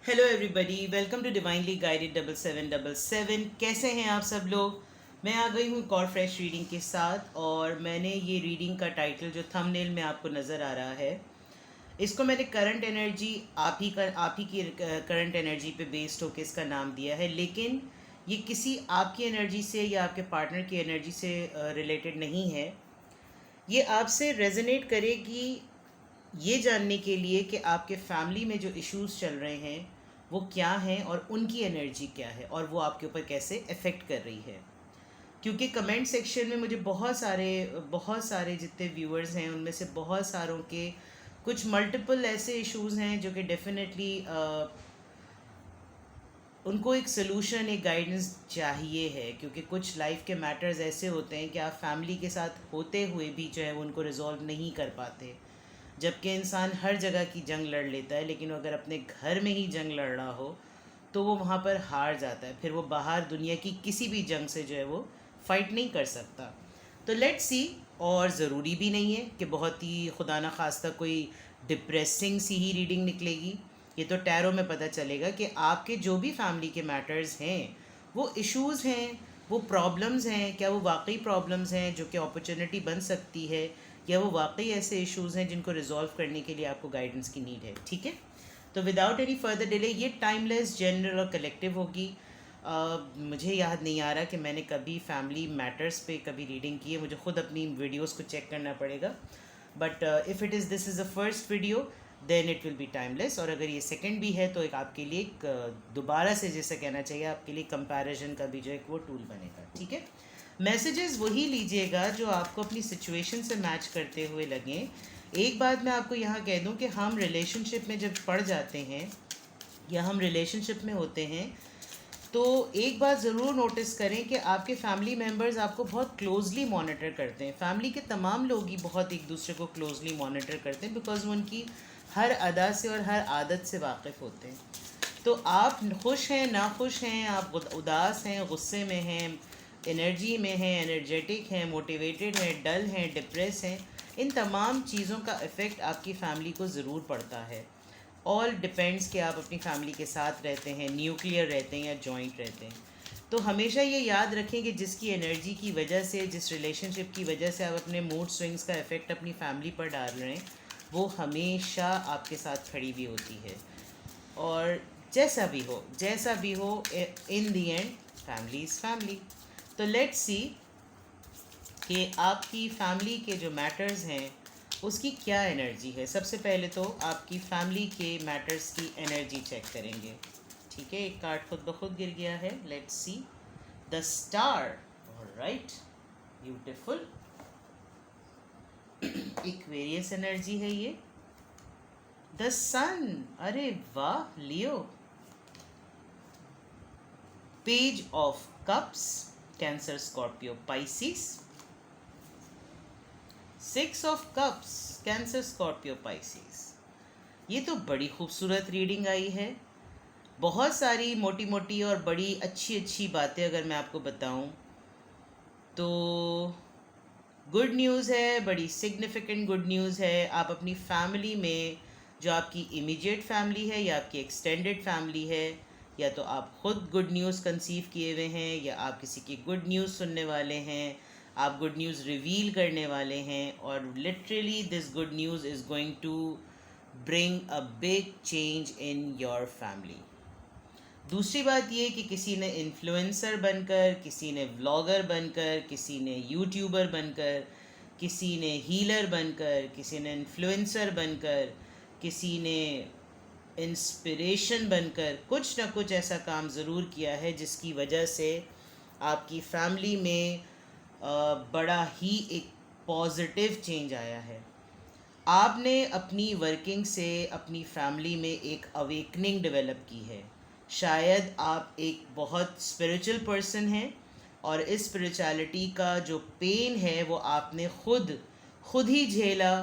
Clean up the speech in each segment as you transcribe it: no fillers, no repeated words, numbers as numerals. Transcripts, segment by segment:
Hello everybody, welcome to divinely guided 7777। कैसे हैं आप सब लोग। मैं आ गई हूँ एक और फ्रेश रीडिंग के साथ, और मैंने ये रीडिंग का टाइटल जो थंबनेल में आपको नज़र आ रहा है, इसको मैंने करंट एनर्जी, आप ही की करंट एनर्जी पे बेस्ड होकर इसका नाम दिया है। लेकिन ये किसी आपकी एनर्जी से या आपके पार्टनर की एनर्जी से रिलेटेड नहीं है। ये आपसे रेजोनेट करेगी ये जानने के लिए कि आपके फैमिली में जो इश्यूज चल रहे हैं वो क्या हैं, और उनकी एनर्जी क्या है, और वो आपके ऊपर कैसे इफ़ेक्ट कर रही है। क्योंकि कमेंट सेक्शन में मुझे बहुत सारे जितने व्यूअर्स हैं उनमें से बहुत सारों के कुछ मल्टीपल ऐसे इश्यूज हैं जो कि डेफिनेटली उनको एक सोल्यूशन, एक गाइडेंस चाहिए है। क्योंकि कुछ लाइफ के मैटर्स ऐसे होते हैं कि आप फैमिली के साथ होते हुए भी जो है वो उनको रिजॉल्व नहीं कर पाते। जबकि इंसान हर जगह की जंग लड़ लेता है, लेकिन अगर अपने घर में ही जंग लड़ रहा हो तो वो वहाँ पर हार जाता है। फिर वो बाहर दुनिया की किसी भी जंग से जो है वो फाइट नहीं कर सकता। तो लेट्स सी। और ज़रूरी भी नहीं है कि बहुत ही खुदा न खास्ता कोई डिप्रेसिंग सी ही रीडिंग निकलेगी। ये तो टैरो में पता चलेगा कि आपके जो भी फैमिली के मैटर्स हैं, वो इश्यूज़ हैं, वो प्रॉब्लम्स हैं, क्या वो वाकई प्रॉब्लम्स हैं जो कि अपॉर्चुनिटी बन सकती है, या वो वाकई ऐसे इश्यूज़ हैं जिनको रिजॉल्व करने के लिए आपको गाइडेंस की नीड है। ठीक है। तो विदाउट एनी फर्दर डिले ये टाइमलेस, जनरल और कलेक्टिव होगी। मुझे याद नहीं आ रहा कि मैंने कभी फैमिली मैटर्स पे कभी रीडिंग की है। मुझे खुद अपनी वीडियोस को चेक करना पड़ेगा। But if it is this is the first video, then it will be timeless. और अगर ये सेकंड भी है तो एक आपके लिए एक दोबारा से जैसे कहना चाहिए, आपके लिए कंपैरिजन का भी जो एक वो टूल बनेगा। ठीक है। मैसेजेस वही लीजिएगा जो आपको अपनी सिचुएशन से मैच करते हुए लगें। एक बात मैं आपको यहाँ कह दूँ कि हम रिलेशनशिप में जब पड़ जाते हैं या हम रिलेशनशिप में होते हैं, तो एक बात ज़रूर नोटिस करें कि आपके फैमिली मेम्बर्स आपको बहुत क्लोजली मॉनिटर करते हैं। फैमिली के तमाम लोग ही बहुत एक दूसरे को क्लोजली मॉनिटर करते हैं, बिकॉज वो उनकी हर अदा से और हर आदत से वाकिफ़ होते हैं। तो आप खुश हैं, ना खुश हैं, आप उदास हैं, गुस्से में हैं, एनर्जी में हैं, एनर्जेटिक हैं, मोटिवेटेड हैं, डल हैं, डिप्रेस हैं, इन तमाम चीज़ों का इफ़ेक्ट आपकी फैमिली को ज़रूर पड़ता है। ऑल डिपेंड्स कि आप अपनी फैमिली के साथ रहते हैं, न्यूक्लियर रहते हैं या जॉइंट रहते हैं। तो हमेशा ये याद रखें कि जिसकी एनर्जी की वजह से, जिस रिलेशनशिप की वजह से आप अपने मूड स्विंग्स का इफ़ेक्ट अपनी फैमिली पर डाल रहे हैं, वो हमेशा आपके साथ खड़ी भी होती है। और जैसा भी हो इन दी एंड फैमिली इज़ फैमिली। तो लेट्स सी कि आपकी फैमिली के जो मैटर्स हैं उसकी क्या एनर्जी है। सबसे पहले तो आपकी फैमिली के मैटर्स की एनर्जी चेक करेंगे। ठीक है, एक कार्ड खुद ब खुद गिर गया है। Let's see the star. Alright, beautiful. Aquarius energy है ये। द सन, अरे वाह Leo. Page of cups, Cancer, Scorpio, Pisces. Six of cups, Cancer, Scorpio, Pisces. ये तो बड़ी खूबसूरत रीडिंग आई है। बहुत सारी मोटी मोटी और बड़ी अच्छी अच्छी बातें अगर मैं आपको बताऊं तो गुड न्यूज़ है, बड़ी सिग्निफिकेंट गुड न्यूज़ है। आप अपनी फैमिली में, जो आपकी इमीडिएट फैमिली है या आपकी एक्सटेंडेड फैमिली है, या तो आप खुद गुड न्यूज़ कंसीव किए हुए हैं या आप किसी की गुड न्यूज़ सुनने वाले हैं, आप गुड न्यूज़ रिवील करने वाले हैं। और literally this good news is going to bring a big change in your family. दूसरी बात ये कि किसी ने इन्फ्लुएंसर बनकर, किसी ने व्लॉगर बनकर, किसी ने यूट्यूबर बनकर, किसी ने हीलर बनकर, किसी ने इन्फ्लुएंसर बनकर, किसी ने इंस्पिरेशन बनकर कुछ ना कुछ ऐसा काम ज़रूर किया है जिसकी वजह से आपकी फैमिली में बड़ा ही एक पॉजिटिव चेंज आया है। आपने अपनी वर्किंग से अपनी फैमिली में एक अवेकनिंग डेवलप की है। शायद आप एक बहुत स्पिरिचुअल पर्सन हैं, और इस स्पिरिचुअलिटी का जो पेन है वो आपने खुद खुद ही झेला,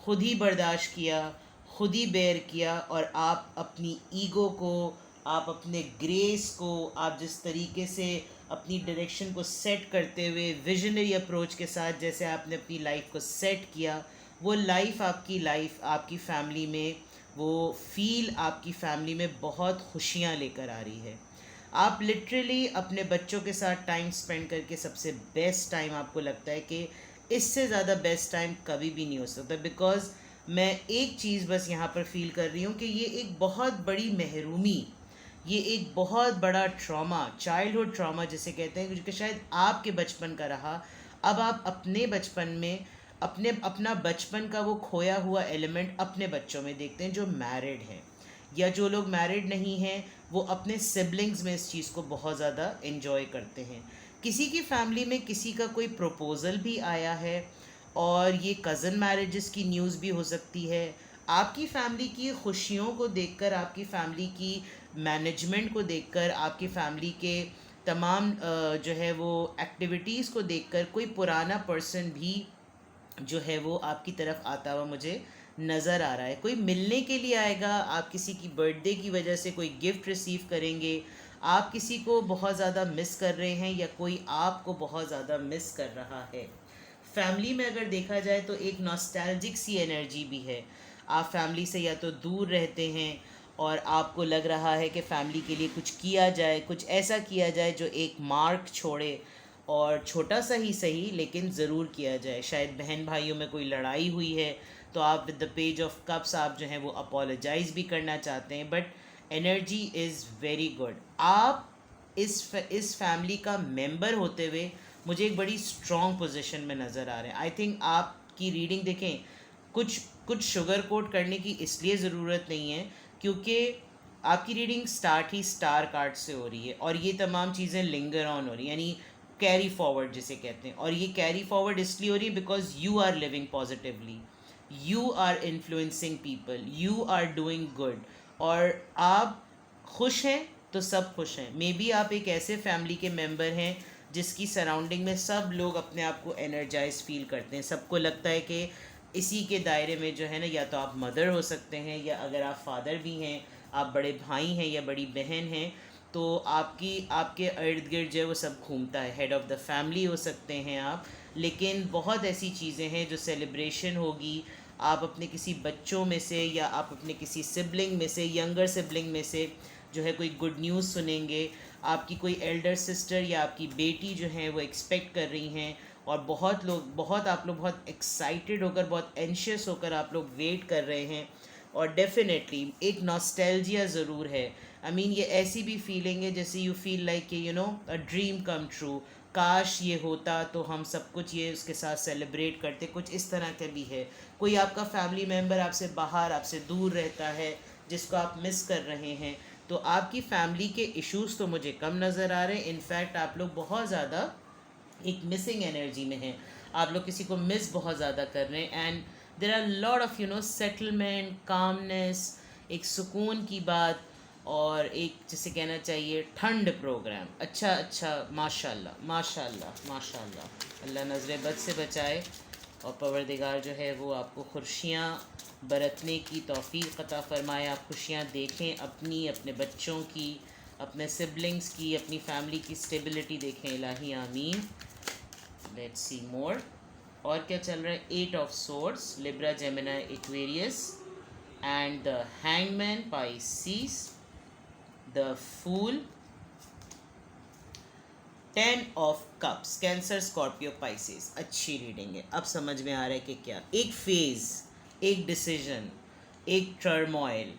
खुद ही बर्दाश्त किया, खुद ही बेयर किया। और आप अपनी ईगो को, आप अपने ग्रेस को, आप जिस तरीके से अपनी डायरेक्शन को सेट करते हुए विजनरी अप्रोच के साथ जैसे आपने अपनी लाइफ को सेट किया, वो लाइफ आपकी फैमिली में वो फील आपकी फैमिली में बहुत खुशियाँ लेकर आ रही है। आप लिटरली अपने बच्चों के साथ टाइम स्पेंड करके सबसे बेस्ट टाइम आपको लगता है कि इससे ज़्यादा बेस्ट टाइम कभी भी नहीं हो सकता। बिकॉज़ मैं एक चीज़ बस यहाँ पर फील कर रही हूँ कि ये एक बहुत बड़ी महरूमी, ये एक बहुत बड़ा ट्रॉमा, चाइल्डहुड ट्रॉमा जिसे कहते हैं, जो कि शायद आपके बचपन का रहा। अब आप अपने बचपन में अपना बचपन का वो खोया हुआ एलिमेंट अपने बच्चों में देखते हैं जो मैरिड हैं, या जो लोग मैरिड नहीं हैं वो अपने सिबलिंग्स में इस चीज़ को बहुत ज़्यादा इन्जॉय करते हैं। किसी की फैमिली में किसी का कोई प्रपोज़ल भी आया है, और ये कज़न मैरिजेस की न्यूज़ भी हो सकती है। आपकी फैमिली की खुशियों को देखकर, आपकी फैमिली की मैनेजमेंट को देखकर, आपकी फैमिली के तमाम जो है वो एक्टिविटीज़ को देखकर कोई पुराना पर्सन भी जो है वो आपकी तरफ आता हुआ मुझे नज़र आ रहा है। कोई मिलने के लिए आएगा, आप किसी की बर्थडे की वजह से कोई गिफ्ट रिसीव करेंगे, आप किसी को बहुत ज़्यादा मिस कर रहे हैं या कोई आपको बहुत ज़्यादा मिस कर रहा है। फैमिली में अगर देखा जाए तो एक नॉस्टैल्जिक सी एनर्जी भी है। आप फैमिली से या तो दूर रहते हैं और आपको लग रहा है कि फ़ैमिली के लिए कुछ किया जाए, कुछ ऐसा किया जाए जो एक मार्क छोड़े, और छोटा सा ही सही लेकिन ज़रूर किया जाए। शायद बहन भाइयों में कोई लड़ाई हुई है तो आप with the page of cups आप जो हैं वो अपोलोजाइज़ भी करना चाहते हैं, but energy is very good. आप इस फैमिली का मेंबर होते हुए मुझे एक बड़ी स्ट्रॉन्ग पोजीशन में नज़र आ रहे हैं। आई थिंक आपकी रीडिंग देखें, कुछ कुछ शुगर कोट करने की इसलिए ज़रूरत नहीं है क्योंकि आपकी रीडिंग स्टार्ट ही स्टार कार्ड से हो रही है, और ये तमाम चीज़ें लिंगर ऑन हो रही हैं, यानी कैरी फॉरवर्ड जिसे कहते हैं। और ये कैरी फॉरवर्ड इसलिए हो रही है because you are living positively, you are influencing people, you are doing good, और आप खुश हैं तो सब खुश हैं। मे बी आप एक ऐसे फैमिली के मेंबर हैं जिसकी सराउंडिंग में सब लोग अपने आप को एनर्जाइज फील करते हैं। सबको लगता है कि इसी के दायरे में जो है ना, या तो आप मदर हो सकते हैं, या अगर आप फादर भी हैं, आप बड़े भाई हैं या बड़ी बहन हैं, तो आपके इर्द गिर्द जो है वो सब घूमता है। हेड ऑफ़ द फैमिली हो सकते हैं आप। लेकिन बहुत ऐसी चीज़ें हैं जो सेलिब्रेशन होगी, आप अपने किसी बच्चों में से या आप अपने किसी सिबलिंग में से, यंगर सिबलिंग में से जो है कोई गुड न्यूज़ सुनेंगे। आपकी कोई एल्डर सिस्टर या आपकी बेटी जो है वो एक्सपेक्ट कर रही हैं, और आप लोग बहुत एक्साइटेड होकर, बहुत एंशियस होकर आप लोग वेट कर रहे हैं। और डेफिनेटली एक नॉस्टैल्जिया ज़रूर है। आई मीन ये ऐसी भी फीलिंग है जैसे यू फील लाइक कि अ ड्रीम कम ट्रू, काश ये होता तो हम सब कुछ ये उसके साथ सेलिब्रेट करते। कुछ इस तरह का भी है। कोई आपका फैमिली मेम्बर आपसे बाहर, आपसे दूर रहता है, जिसको आप मिस कर रहे हैं। तो आपकी फैमिली के इश्यूज़ तो मुझे कम नज़र आ रहे हैं। इनफैक्ट आप लोग बहुत ज़्यादा एक मिसिंग एनर्जी में हैं। आप लोग किसी को मिस बहुत ज़्यादा कर रहे हैं, and there are lot of settlement, calmness, एक सुकून की बात, और एक जिसे कहना चाहिए ठंड प्रोग्राम। अच्छा, माशाल्लाह माशाल्लाह माशाल्लाह। अल्लाह नज़र बद से बचाए, और परवरदिगार जो है वो आपको खुशियाँ बरतने की तौफीक अता फ़रमाए। आप खुशियाँ देखें अपनी, अपने बच्चों की, अपने सिबलिंग्स की, अपनी फैमिली की स्टेबिलिटी देखें। इलाही आमीन। Let's see more. और क्या चल रहा है? 8 of swords, Libra, Gemini, Aquarius, and the hangman, Pisces, the fool, 10 of cups, Cancer, Scorpio, Pisces. अच्छी रीडिंग है। अब समझ में आ रहा है कि क्या एक फेज़, एक डिसीजन, एक टर्मोइल,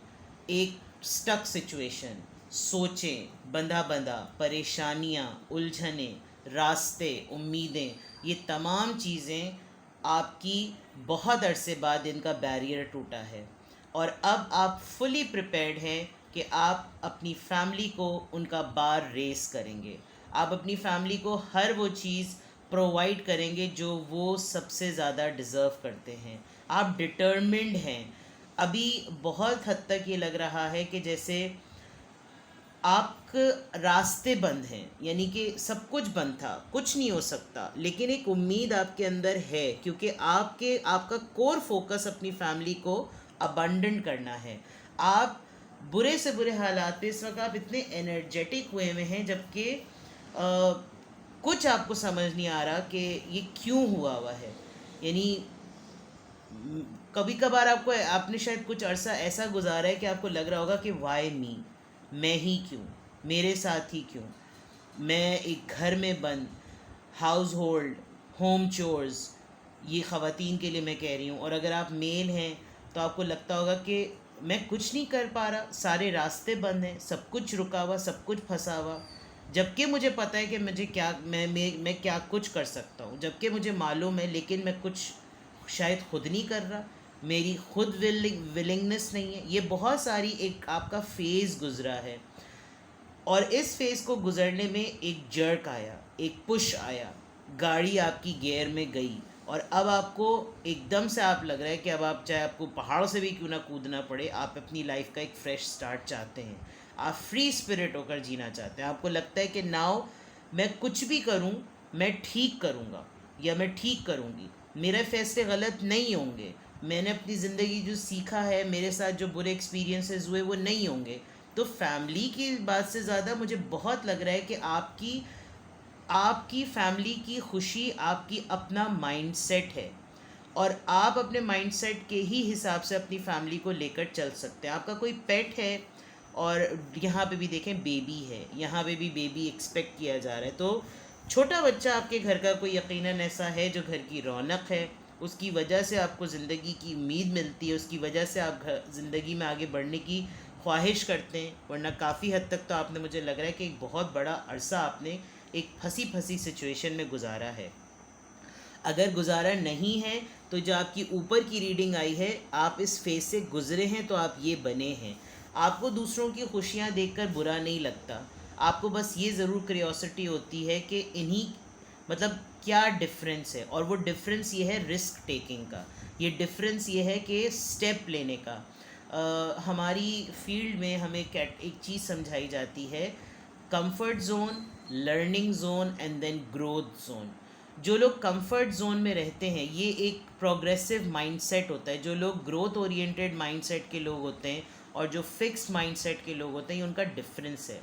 एक स्टक सिचुएशन, सोचें, बंधा परेशानियाँ, उलझने, रास्ते, उम्मीदें, ये तमाम चीज़ें आपकी बहुत अरसे बाद इनका बैरियर टूटा है, और अब आप फुली प्रिपेयर्ड हैं कि आप अपनी फैमिली को उनका बार रेस करेंगे। आप अपनी फैमिली को हर वो चीज़ प्रोवाइड करेंगे जो वो सबसे ज़्यादा डिज़र्व करते हैं। आप डिटर्मिन्ड हैं। अभी बहुत हद तक ये लग रहा है कि जैसे आपके रास्ते बंद हैं, यानी कि सब कुछ बंद था, कुछ नहीं हो सकता, लेकिन एक उम्मीद आपके अंदर है क्योंकि आपका कोर फोकस अपनी फैमिली को अबंडेंट करना है। आप बुरे से बुरे हालात पे इस वक्त आप इतने एनर्जेटिक हुए में हैं, जबकि कुछ आपको समझ नहीं आ रहा कि ये क्यों हुआ है। यानी कभी कभार आपको, आपने शायद कुछ अरसा ऐसा गुजारा है कि आपको लग रहा होगा कि वाई मी, मैं ही क्यों, मेरे साथ ही क्यों, मैं एक घर में बंद, हाउस होल्ड, होम चोर्स, ये ख़वातीन के लिए मैं कह रही हूँ। और अगर आप मेल हैं तो आपको लगता होगा कि मैं कुछ नहीं कर पा रहा, सारे रास्ते बंद हैं, सब कुछ रुका हुआ, सब कुछ फंसा हुआ, जबकि मुझे पता है कि मुझे क्या, मैं क्या कुछ कर सकता हूँ, जबकि मुझे मालूम है, लेकिन मैं कुछ शायद खुद नहीं कर रहा, मेरी खुद विलिंगनेस नहीं है। ये बहुत सारी एक आपका फेज़ गुज़रा है, और इस फेज़ को गुज़रने में एक जर्क आया, एक पुश आया, गाड़ी आपकी गियर में गई, और अब आपको एकदम से आप लग रहा है कि अब आप, चाहे आपको पहाड़ों से भी क्यों ना कूदना पड़े, आप अपनी लाइफ का एक फ्रेश स्टार्ट चाहते हैं, आप फ्री स्पिरिट होकर जीना चाहते हैं। आपको लगता है कि नाउ मैं कुछ भी करूं, मैं ठीक करूंगा या मैं ठीक करूंगी, मेरे फैसले गलत नहीं होंगे, मैंने अपनी ज़िंदगी जो सीखा है, मेरे साथ जो बुरे एक्सपीरियंसेस हुए वो नहीं होंगे। तो फैमिली की बात से ज़्यादा मुझे बहुत लग रहा है कि आपकी आपकी फैमिली की खुशी आपकी अपना माइंडसेट है, और आप अपने माइंडसेट के ही हिसाब से अपनी फैमिली को लेकर चल सकते हैं। आपका कोई पेट है, और यहाँ पे भी देखें बेबी है, यहाँ पे भी बेबी एक्सपेक्ट किया जा रहा है, तो छोटा बच्चा आपके घर का कोई यकीनन ऐसा है जो घर की रौनक है, उसकी वजह से आपको ज़िंदगी की उम्मीद मिलती है, उसकी वजह से आप ज़िंदगी में आगे बढ़ने की ख्वाहिश करते हैं। वरना काफ़ी हद तक तो आपने, मुझे लग रहा है कि एक बहुत बड़ा अरसा आपने एक फंसी फंसी सिचुएशन में गुजारा है। अगर गुजारा नहीं है तो जो आपकी ऊपर की रीडिंग आई है, आप इस फेज से गुजरे हैं तो आप ये बने हैं। आपको दूसरों की खुशियाँ देखकर बुरा नहीं लगता, आपको बस ये ज़रूर क्यूरियोसिटी होती है कि इन्हीं, मतलब क्या डिफरेंस है, और वो डिफरेंस ये है रिस्क टेकिंग का, ये डिफरेंस ये है कि स्टेप लेने का। हमारी फील्ड में हमें एक चीज़ समझाई जाती है, comfort zone, learning zone and then growth zone. जो लोग कंफर्ट जोन में रहते हैं, ये एक प्रोग्रेसिव माइंडसेट होता है। जो लोग ग्रोथ ओरिएंटेड माइंडसेट के लोग होते हैं और जो फिक्स्ड माइंडसेट के लोग होते हैं, ये उनका डिफरेंस है।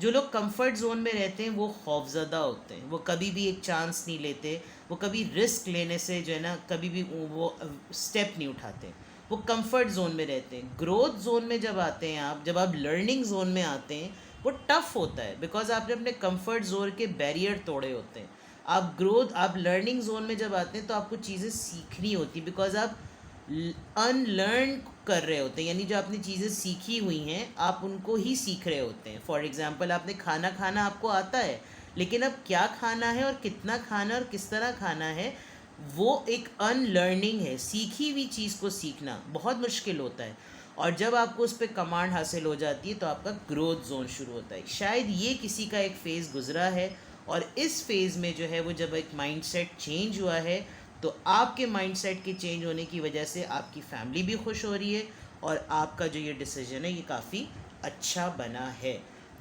जो लोग कंफर्ट जोन में रहते हैं वो खौफज़दा होते हैं, वो कभी भी एक चांस नहीं लेते, वो कभी रिस्क लेने से जो है ना, कभी भी वो स्टेप नहीं उठाते, वो कंफर्ट जोन में रहते हैं। ग्रोथ जोन में जब आते हैं आप, जब आप लर्निंग जोन में आते हैं, वो टफ़ होता है, बिकॉज आपने अपने कंफर्ट जोन के बैरियर तोड़े होते हैं। आप लर्निंग जोन में जब आते हैं तो आपको चीज़ें सीखनी होती, बिकॉज आप अनलर्न कर रहे होते हैं, यानी जो आपने चीज़ें सीखी हुई हैं आप उनको ही सीख रहे होते हैं। फॉर एग्ज़ाम्पल, आपने खाना खाना आपको आता है, लेकिन अब क्या खाना है और कितना खाना और किस तरह खाना है, वो एक अनलर्निंग है। सीखी हुई चीज़ को सीखना बहुत मुश्किल होता है, और जब आपको उस पर कमांड हासिल हो जाती है तो आपका ग्रोथ जोन शुरू होता है। शायद ये किसी का एक फ़ेज़ गुज़रा है, और इस फेज़ में जो है वो जब एक माइंडसेट चेंज हुआ है, तो आपके माइंडसेट के चेंज होने की वजह से आपकी फैमिली भी खुश हो रही है, और आपका जो ये डिसीजन है ये काफ़ी अच्छा बना है।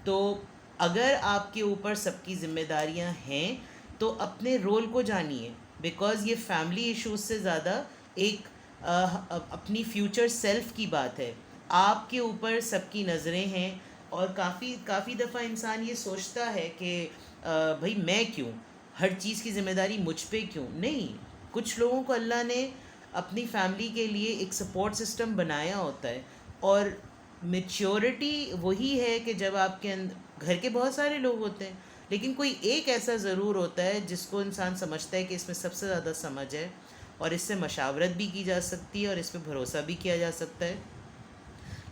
तो अगर आपके ऊपर सबकी ज़िम्मेदारियां हैं तो अपने रोल को जानिए, बिकॉज़ ये फैमिली इश्यूज से ज़्यादा एक अपनी फ्यूचर सेल्फ की बात है। आपके ऊपर सबकी नज़रें हैं, और काफ़ी दफ़ा इंसान ये सोचता है कि भाई मैं क्यों, हर चीज़ की ज़िम्मेदारी मुझ पे क्यों। नहीं, कुछ लोगों को अल्लाह ने अपनी फैमिली के लिए एक सपोर्ट सिस्टम बनाया होता है, और मेच्योरिटी वही है कि जब आपके अंदर, घर के बहुत सारे लोग होते हैं, लेकिन कोई एक ऐसा ज़रूर होता है जिसको इंसान समझता है कि इसमें सबसे ज़्यादा समझ है, और इससे मशावरत भी की जा सकती है, और इस पर भरोसा भी किया जा सकता है।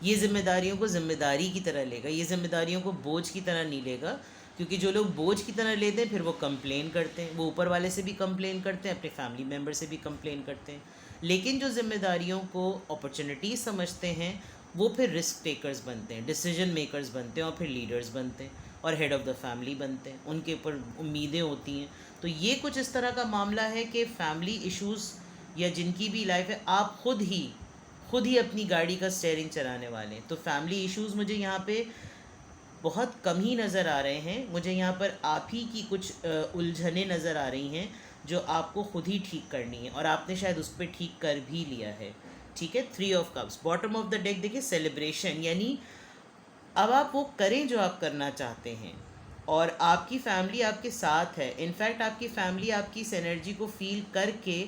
ये ज़िम्मेदारियों को ज़िम्मेदारी की तरह लेगा, ये ज़िम्मेदारियों को बोझ की तरह नहीं लेगा, क्योंकि जो लोग बोझ की तरह लेते हैं फिर वो कंप्लेन करते हैं, वो ऊपर वाले से भी कंप्लेन करते हैं, अपने फैमिली मेम्बर से भी कंप्लेन करते हैं। लेकिन जो ज़िम्मेदारियों को अपॉर्चुनिटीज़ समझते हैं, वो फिर रिस्क टेकर्स बनते हैं, डिसीजन मेकर्स बनते हैं, और फिर लीडर्स बनते हैं, और हेड ऑफ़ द फैमिली बनते हैं, उनके ऊपर उम्मीदें होती हैं। तो ये कुछ इस तरह का मामला है कि फैमिली इश्यूज़ या जिनकी भी लाइफ है, आप खुद ही अपनी गाड़ी का स्टेयरिंग चलाने वाले हैं। तो फैमिली इश्यूज़ मुझे यहाँ पे बहुत कम ही नज़र आ रहे हैं, मुझे यहाँ पर आप ही की कुछ उलझनें नज़र आ रही हैं जो आपको खुद ही ठीक करनी है, और आपने शायद उस पर ठीक कर भी लिया है। ठीक है, 3 of cups, bottom of the deck देखिए सेलिब्रेशन, यानी अब आप वो करें जो आप करना चाहते हैं, और आपकी फैमिली आपके साथ है। इनफैक्ट आपकी फैमिली आपकी इस एनर्जी को फील करके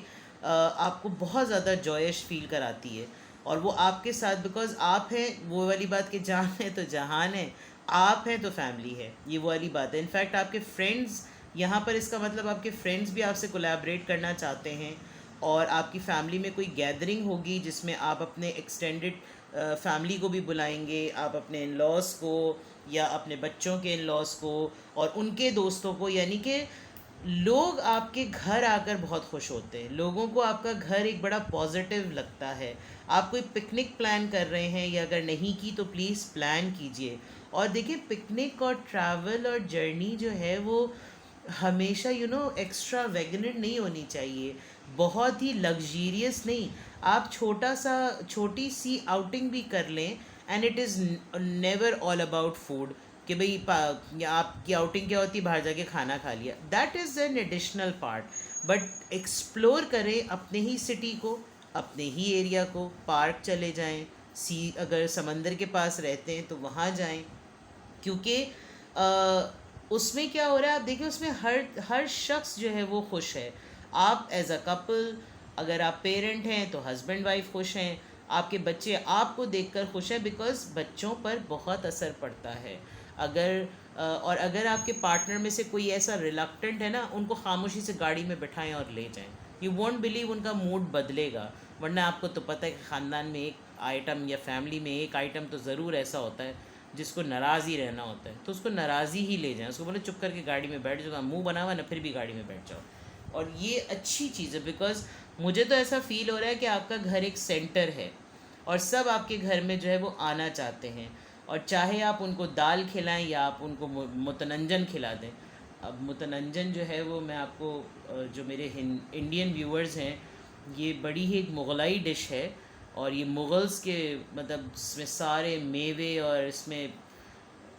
आपको बहुत ज़्यादा जॉयश फील कराती है। और वो आपके साथ, बिकॉज आप हैं, वो वाली बात कि जान है तो जहान है, आप हैं तो फैमिली है, ये वो वाली बात है। इनफैक्ट आपके फ्रेंड्स यहाँ पर, इसका मतलब आपके फ्रेंड्स भी आपसे कोलैबोरेट करना चाहते हैं, और आपकी फैमिली में कोई गैदरिंग होगी जिसमें आप अपने एक्सटेंडेड फैमिली को भी बुलाएंगे, आप अपने इन लॉज को या अपने बच्चों के इन लॉज को और उनके दोस्तों को, यानी कि लोग आपके घर आकर बहुत खुश होते हैं। लोगों को आपका घर एक बड़ा पॉजिटिव लगता है। आप कोई पिकनिक प्लान कर रहे हैं, या अगर नहीं की तो प्लीज़ प्लान कीजिए। और देखिए, पिकनिक और ट्रैवल और जर्नी जो है वो हमेशा एक्स्ट्रा वैगनर नहीं होनी चाहिए, बहुत ही लग्जीरियस नहीं। आप छोटी सी आउटिंग भी कर लें, and it is never all about food, कि भाई आपकी आउटिंग क्या होती है, बाहर जाके खाना खा लिया, that is an additional part. But explore करें अपने ही सिटी को, अपने ही एरिया को, पार्क चले जाएं, अगर समंदर के पास रहते हैं तो वहाँ जाएं, क्योंकि उसमें क्या हो रहा है, आप देखिए, उसमें हर हर शख्स जो है वो खुश है। आप एज अ कपल, अगर आप पेरेंट हैं तो हस्बैंड वाइफ खुश हैं, आपके बच्चे आपको देखकर खुश हैं, बिकॉज बच्चों पर बहुत असर पड़ता है। और अगर आपके पार्टनर में से कोई ऐसा रिलक्टेंट है ना, उनको खामोशी से गाड़ी में बिठाएं और ले जाएं। यू वॉन्ट बिलीव उनका मूड बदलेगा। वरना आपको तो पता है कि ख़ानदान में एक आइटम या फैमिली में एक आइटम तो ज़रूर ऐसा होता है जिसको नाराज़ ही रहना होता है, तो उसको नाराज़ी ही ले जाएं। उसको बोले चुप करके गाड़ी में बैठ जाओ, मुंह बना हुआ ना, फिर भी गाड़ी में बैठ जाओ। और ये अच्छी चीज़ है, बिकॉज मुझे तो ऐसा फील हो रहा है कि आपका घर एक सेंटर है, और सब आपके घर में जो है वो आना चाहते हैं। और चाहे आप उनको दाल खिलाएं या आप उनको मुतनंजन खिला दें। अब मुतनंजन जो है वो, मैं आपको जो मेरे इंडियन व्यूअर्स हैं, ये बड़ी ही एक मुग़लाई डिश है, और ये मुग़ल्स के, मतलब इसमें सारे मेवे, और इसमें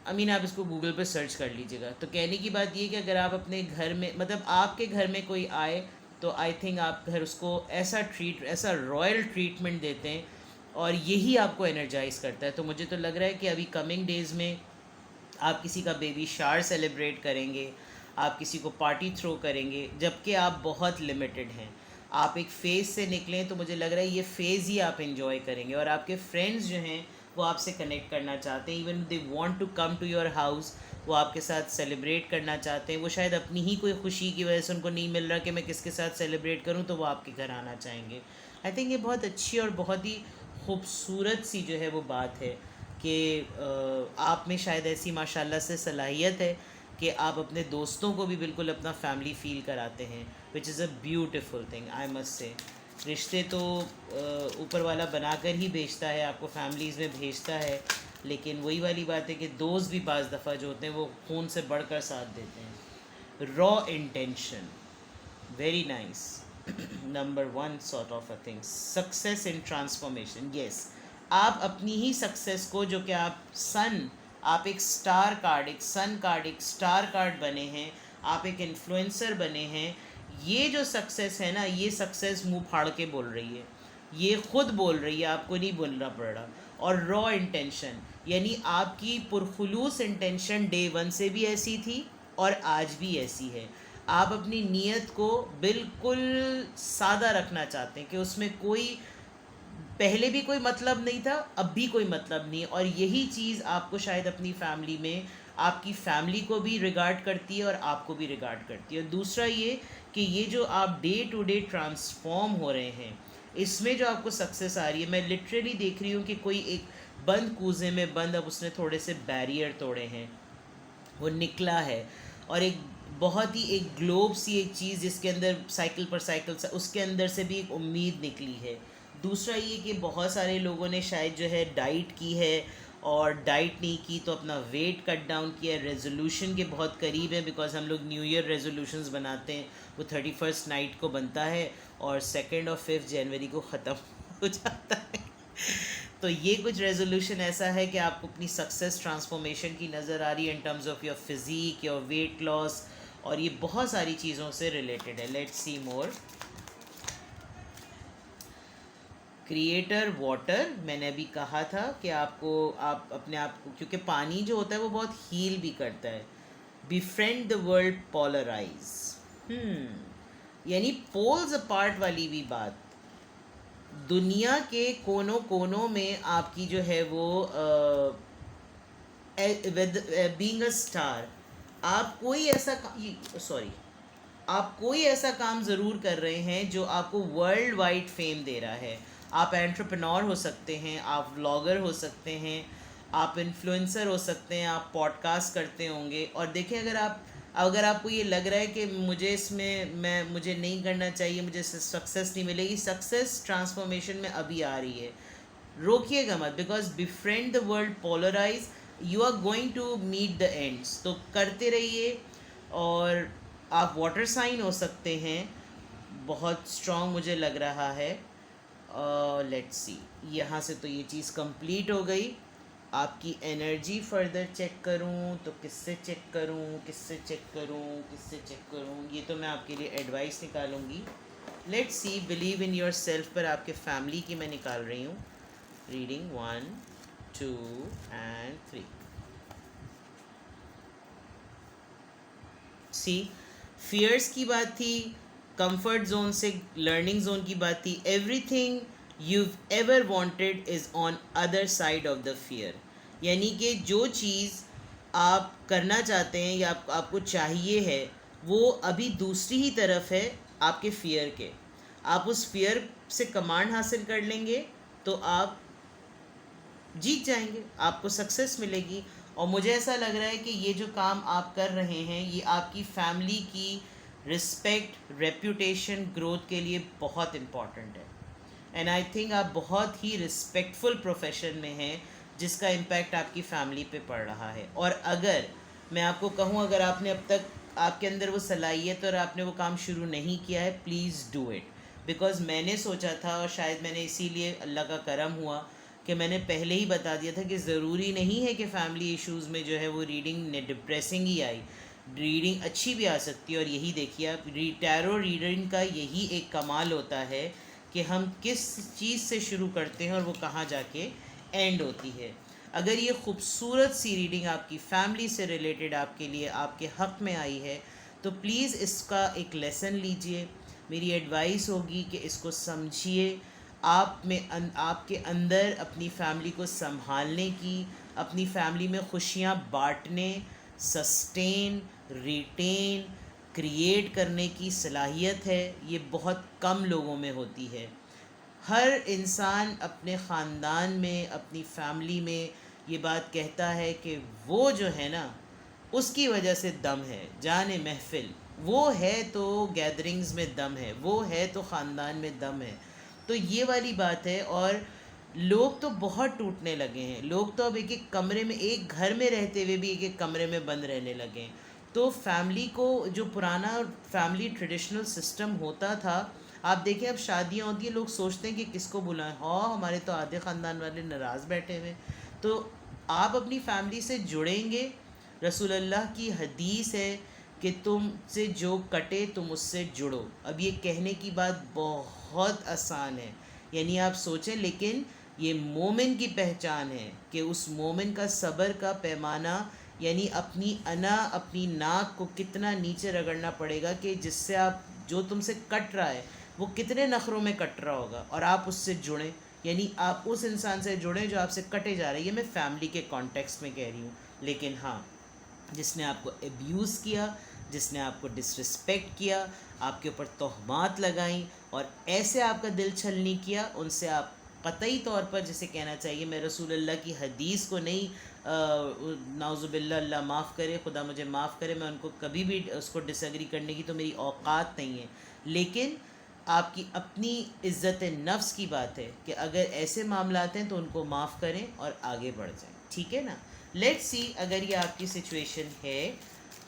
आप इसको गूगल पे सर्च कर लीजिएगा। तो कहने की बात ये कि अगर आप अपने घर में, मतलब आपके घर में कोई आए, तो आई थिंक आप घर उसको ऐसा रॉयल ट्रीटमेंट देते हैं, और यही आपको एनर्जाइज करता है। तो मुझे तो लग रहा है कि अभी कमिंग डेज़ में आप किसी का बेबी शावर सेलिब्रेट करेंगे, आप किसी को पार्टी थ्रो करेंगे, जबकि आप बहुत लिमिटेड हैं। आप एक फ़ेज़ से निकलें, तो मुझे लग रहा है ये फ़ेज़ ही आप इन्जॉय करेंगे। और आपके फ्रेंड्स जो हैं वो आपसे कनेक्ट करना चाहते हैं, even they want to come to your house, वो आपके साथ सेलिब्रेट करना चाहते हैं। वो शायद अपनी ही कोई खुशी की वजह से उनको नहीं मिल रहा कि मैं किसके साथ सेलिब्रेट करूं, तो वो आपके घर आना चाहेंगे। आई थिंक ये बहुत अच्छी और बहुत ही खूबसूरत सी जो है वो बात है कि आप में शायद ऐसी माशाल्लाह से सलाहियत है कि आप अपने दोस्तों को भी बिल्कुल अपना फैमिली फ़ील कराते हैं, which is a beautiful thing, I must say. रिश्ते तो ऊपर वाला बनाकर ही भेजता है, आपको फैमिलीज़ में भेजता है, लेकिन वही वाली बात है कि दोस्त भी बाज़ दफ़ा जो होते हैं वो खून से बढ़कर साथ देते हैं। Raw intention, very nice. Number one sort of a thing, success in transformation. Yes, आप अपनी ही सक्सेस को, जो कि आप एक स्टार कार्ड, एक सन कार्ड, एक स्टार कार्ड बने हैं, आप एक इन्फ्लुएंसर बने हैं। ये जो सक्सेस है ना, ये सक्सेस मुंह फाड़ के बोल रही है, ये खुद बोल रही है, आपको नहीं बोलना पड़ रहा। और रॉ इंटेंशन, यानी आपकी पुरखुलूस इंटेंशन डे वन से भी ऐसी थी और आज भी ऐसी है। आप अपनी नीयत को बिल्कुल सादा रखना चाहते हैं, कि उसमें कोई पहले भी कोई मतलब नहीं था, अब भी कोई मतलब नहीं है। और यही चीज़ आपको शायद अपनी फैमिली में, आपकी फैमिली को भी रिगार्ड करती है और आपको भी रिगार्ड करती है। और दूसरा ये कि ये जो आप डे टू डे ट्रांसफॉर्म हो रहे हैं, इसमें जो आपको सक्सेस आ रही है, मैं लिटरली देख रही हूँ कि कोई एक बंद कूजे में बंद, अब उसने थोड़े से बैरियर तोड़े हैं, वो निकला है। और एक बहुत ही एक ग्लोब सी एक चीज़, जिसके अंदर साइकिल पर साइकिल, उसके अंदर से भी एक उम्मीद निकली है। दूसरा ये कि बहुत सारे लोगों ने शायद जो है डाइट की है, और डाइट नहीं की तो अपना वेट कट डाउन किया, रेजोल्यूशन के बहुत करीब है, बिकॉज हम लोग न्यू ईयर रेजोल्यूशंस बनाते हैं, वो 31st नाइट को बनता है और 2 और 5 जनवरी को ख़त्म हो जाता है। तो ये कुछ रेजोल्यूशन ऐसा है कि आपको अपनी सक्सेस ट्रांसफॉर्मेशन की नज़र आ रही है in terms of your physique, your weight loss, और ये बहुत सारी चीज़ों से रिलेटेड है। Let's see more. Creator water, मैंने अभी कहा था कि आपको, आप अपने आप को, क्योंकि पानी जो होता है वो बहुत हील भी करता है। बिफ्रेंड द वर्ल्ड पोलराइज, यानी पोल्स अपार्ट वाली भी बात, दुनिया के कोनों कोनों में आपकी जो है वो बीइंग अ स्टार, आप कोई ऐसा सॉरी आप कोई ऐसा काम ज़रूर कर रहे हैं जो आपको वर्ल्ड वाइड फेम दे रहा है। आप एंटरप्रेन्योर हो सकते हैं, आप व्लॉगर हो सकते हैं, आप इन्फ्लुएंसर हो सकते हैं, आप पॉडकास्ट करते होंगे। और देखें, अगर आपको ये लग रहा है कि मुझे नहीं करना चाहिए, मुझे सक्सेस नहीं मिलेगी, सक्सेस ट्रांसफॉर्मेशन में अभी आ रही है। रोकिएगा मत, because befriend the world, polarise, you are going to meet the ends. तो करते रहिए। और आप वाटर साइन हो सकते हैं, बहुत स्ट्रॉन्ग मुझे लग रहा है। लेट्स सी, यहाँ से तो ये चीज़ कंप्लीट हो गई। आपकी एनर्जी फर्दर चेक करूँ तो किससे चेक करूँ, किससे चेक करूँ, किससे चेक करूँ, ये तो मैं आपके लिए एडवाइस निकालूंगी। Let's see, believe in yourself पर आपके फैमिली की मैं निकाल रही हूँ। Reading 1, 2 and 3। सी, फियर्स की बात थी, कंफर्ट जोन से लर्निंग जोन की बात थी। Everything you ever wanted is on other side of the fear. यानी कि जो चीज़ आप करना चाहते हैं या आपको चाहिए है, वो अभी दूसरी ही तरफ है आपके फियर के। आप उस फियर से कमांड हासिल कर लेंगे तो आप जीत जाएंगे, आपको सक्सेस मिलेगी। और मुझे ऐसा लग रहा है कि ये जो काम आप कर रहे हैं, ये आपकी फैमिली की रिस्पेक्ट, रेप्यूटेशन, ग्रोथ के लिए बहुत इम्पॉर्टेंट है। एंड आई थिंक आप बहुत ही रिस्पेक्टफुल प्रोफेशन में हैं, जिसका इम्पैक्ट आपकी फैमिली पे पड़ रहा है। और अगर मैं आपको कहूँ, अगर आपने अब तक आपके अंदर वो सलाहियत और आपने वो काम शुरू नहीं किया है, प्लीज़ डू इट। बिकॉज़ मैंने सोचा था, और शायद मैंने इसीलिए अल्लाह का करम हुआ कि मैंने पहले ही बता दिया था कि ज़रूरी नहीं है कि फ़ैमिली इश्यूज़ में जो है वो रीडिंग ने डिप्रेसिंग ही आई, रीडिंग अच्छी भी आ सकती है। और यही देखिए आप, टैरो रीडिंग का यही एक कमाल होता है कि हम किस चीज़ से शुरू करते हैं और वो कहाँ जाके एंड होती है। अगर ये खूबसूरत सी रीडिंग आपकी फैमिली से रिलेटेड आपके लिए, आपके हक़ में आई है, तो प्लीज़ इसका एक लेसन लीजिए। मेरी एडवाइस होगी कि इसको समझिए। आपके अंदर अपनी फैमिली को संभालने की, अपनी फैमिली में खुशियाँ बांटने, सस्टेन, रिटेन, क्रिएट करने की सलाहियत है, ये बहुत कम लोगों में होती है। हर इंसान अपने ख़ानदान में, अपनी फैमिली में ये बात कहता है कि वो जो है ना, उसकी वजह से दम है, जाने महफ़िल, वो है तो गैदरिंग्स में दम है, वो है तो ख़ानदान में दम है। तो ये वाली बात है। और लोग तो बहुत टूटने लगे हैं, लोग तो अब एक एक कमरे में, एक घर में रहते हुए भी एक एक कमरे में बंद रहने लगे हैं। तो फैमिली को, जो पुराना फैमिली ट्रेडिशनल सिस्टम होता था, आप देखें अब शादियां होती हैं, लोग सोचते हैं कि किसको बुलाएं, हाँ हमारे तो आधे ख़ानदान वाले नाराज़ बैठे हुए। तो आप अपनी फैमिली से जुड़ेंगे। रसूल अल्लाह की हदीस है कि तुमसे जो कटे तुम उससे जुड़ो। अब ये कहने की बात बहुत आसान है, यानी आप सोचें, लेकिन ये मोमिन की पहचान है कि उस मोमिन का सब्र का पैमाना, यानी अपनी नाक को कितना नीचे रगड़ना पड़ेगा कि जिससे आप, जो तुमसे कट रहा है वो कितने नखरों में कट रहा होगा, और आप उससे जुड़ें। यानी आप उस इंसान से जुड़ें जो आपसे कटे जा रही है। ये मैं फैमिली के कॉन्टेक्स्ट में कह रही हूँ। लेकिन हाँ, जिसने आपको एब्यूज़ किया, जिसने आपको डिसरिस्पेक्ट किया, आपके ऊपर तोहमात लगाई और ऐसे आपका दिल छलनी किया, उनसे आप कतई तौर पर, जिसे कहना चाहिए, मैं रसूल अल्लाह की हदीस को नहीं, नाउज़ुबिल्लाह, अल्लाह माफ़ करे, खुदा मुझे माफ़ करे, मैं उनको कभी भी उसको डिसएग्री करने की तो मेरी औकात नहीं है। लेकिन आपकी अपनी इज़्ज़त नफ्स की बात है कि अगर ऐसे मामलात हैं तो उनको माफ़ करें और आगे बढ़ जाएं। ठीक है ना। लेट्स सी, अगर ये आपकी सिचुएशन है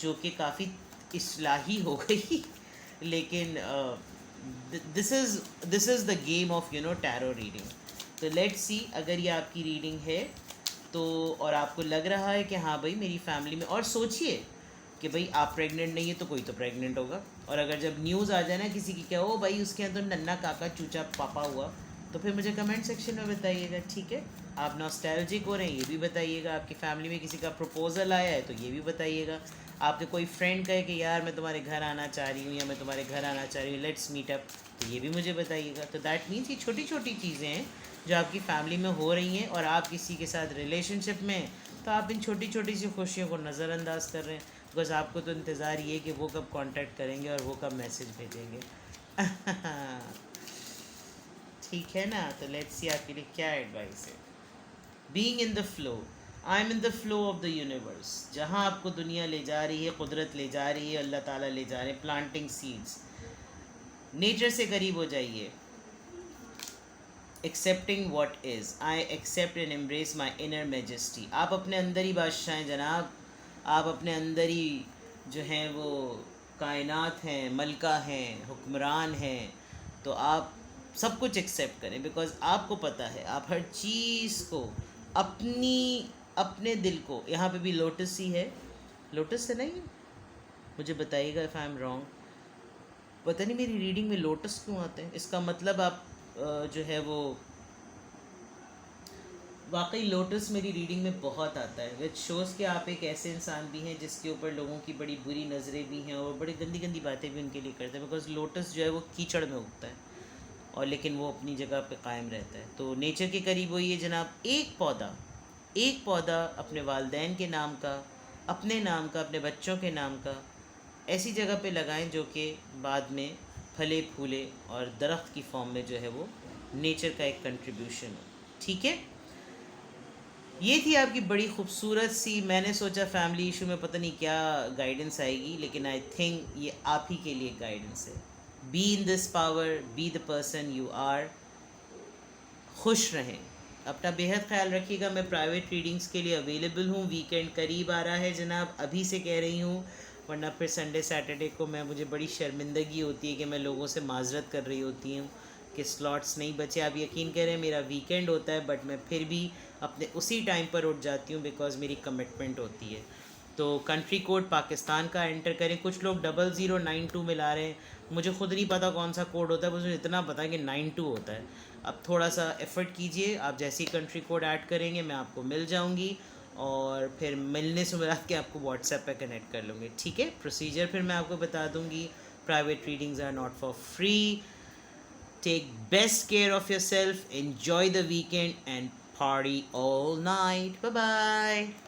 जो कि काफ़ी इस्लाही हो गई, लेकिन this is the game of tarot reading. तो लेट्स सी, अगर ये आपकी रीडिंग है तो, और आपको लग रहा है कि हाँ भाई मेरी फैमिली में, और सोचिए कि भाई आप प्रेग्नेंट नहीं है तो कोई तो प्रेग्नेंट होगा। और अगर जब न्यूज़ आ जाए ना किसी की, क्या हो भाई उसके यहाँ तो नन्ना काका चूचा पापा हुआ, तो फिर मुझे कमेंट सेक्शन में बताइएगा। ठीक है। आप नॉस्टैल्जिक हो रहे हैं, ये भी बताइएगा। आपकी फैमिली में किसी का प्रपोज़ल आया है तो ये भी बताइएगा। आपके कोई फ्रेंड कहे कि यार मैं तुम्हारे घर आना चाह रही हूँ या मैं तुम्हारे घर आना चाह रही हूँ, लेट्स मीट अप, तो ये भी मुझे बताइएगा। तो दैट मीन्स ये छोटी छोटी चीज़ें हैं जो आपकी फैमिली में हो रही हैं और आप किसी के साथ रिलेशनशिप में हैं, तो आप इन छोटी छोटी सी खुशियों को नज़रअंदाज कर रहे हैं। बिकॉज आपको तो इंतज़ार ये है कि वो कब कांटेक्ट करेंगे और वो कब मैसेज भेजेंगे। ठीक है ना? तो लेट्स सी आपके लिए क्या एडवाइस है। Being in the flow, I am in the flow of the universe. जहाँ आपको दुनिया ले जा रही है, कुदरत ले जा रही है, अल्लाह ताला ले जा रहे हैं, प्लांटिंग सीड्स। नेचर से करीब हो जाइए। Accepting what is, I accept and embrace my inner majesty. आप अपने अंदर ही बादशाह हैं जनाब। आप अपने अंदर ही जो हैं वो कायनात हैं, मलका हैं, हुक्मरान हैं। तो आप सब कुछ एक्सेप्ट करें, बिकॉज आपको पता है आप हर चीज़ को अपने दिल को, यहाँ पे भी लोटस ही है, लोटस है नहीं, मुझे बताइएगा इफ़ आई एम रॉन्ग। पता नहीं मेरी रीडिंग में लोटस क्यों आते हैं। इसका मतलब आप जो है वो वाकई लोटस मेरी रीडिंग में बहुत आता है, विच शोज़ कि आप एक ऐसे इंसान भी हैं जिसके ऊपर लोगों की बड़ी बुरी नज़रें भी हैं और बड़ी गंदी गंदी बातें भी उनके लिए करते हैं, बिकॉज लोटस जो है वो कीचड़ में उगता है और लेकिन वो अपनी जगह पे कायम रहता है। तो नेचर के करीब होइए जनाब। एक पौधा अपने वालदैन के नाम का, अपने नाम का, अपने बच्चों के नाम का ऐसी जगह पे लगाएं जो कि बाद में फले फूले और दरख्त की फॉर्म में जो है वो नेचर का एक कंट्रीब्यूशन हो। ठीक है, ये थी आपकी बड़ी खूबसूरत सी, मैंने सोचा फैमिली इशू में पता नहीं क्या गाइडेंस आएगी, लेकिन आई थिंक ये आप ही के लिए गाइडेंस है। Be in this power, be the person you are. खुश रहें, अपना बेहद ख्याल रखिएगा। मैं प्राइवेट रीडिंग्स के लिए अवेलेबल हूँ। वीकेंड करीब आ रहा है जनाब, अभी से कह रही हूँ, वरना फिर संडे सैटरडे को मुझे बड़ी शर्मिंदगी होती है कि मैं लोगों से माजरत कर रही होती हूँ कि स्लॉट्स नहीं बचे। आप यकीन करें मेरा वीकेंड होता है बट मैं फिर भी अपने उसी टाइम पर उठ जाती हूँ बिकॉज़ मेरी कमिटमेंट होती है। तो कंट्री कोड पाकिस्तान का एंटर करें। कुछ लोग 0092 मिला रहे हैं, मुझे खुद नहीं पता कौन सा कोड होता है, मुझे इतना पता है कि 92 होता है। अब थोड़ा सा एफ़र्ट कीजिए, आप जैसे ही कंट्री कोड ऐड करेंगे मैं आपको मिल जाऊंगी और फिर मिलने से मिला के आपको व्हाट्सएप पे कनेक्ट कर लूँगी। ठीक है, प्रोसीजर फिर मैं आपको बता दूँगी। Private readings are not for free. Take best care of yourself, enjoy the weekend and party all night. Bye bye.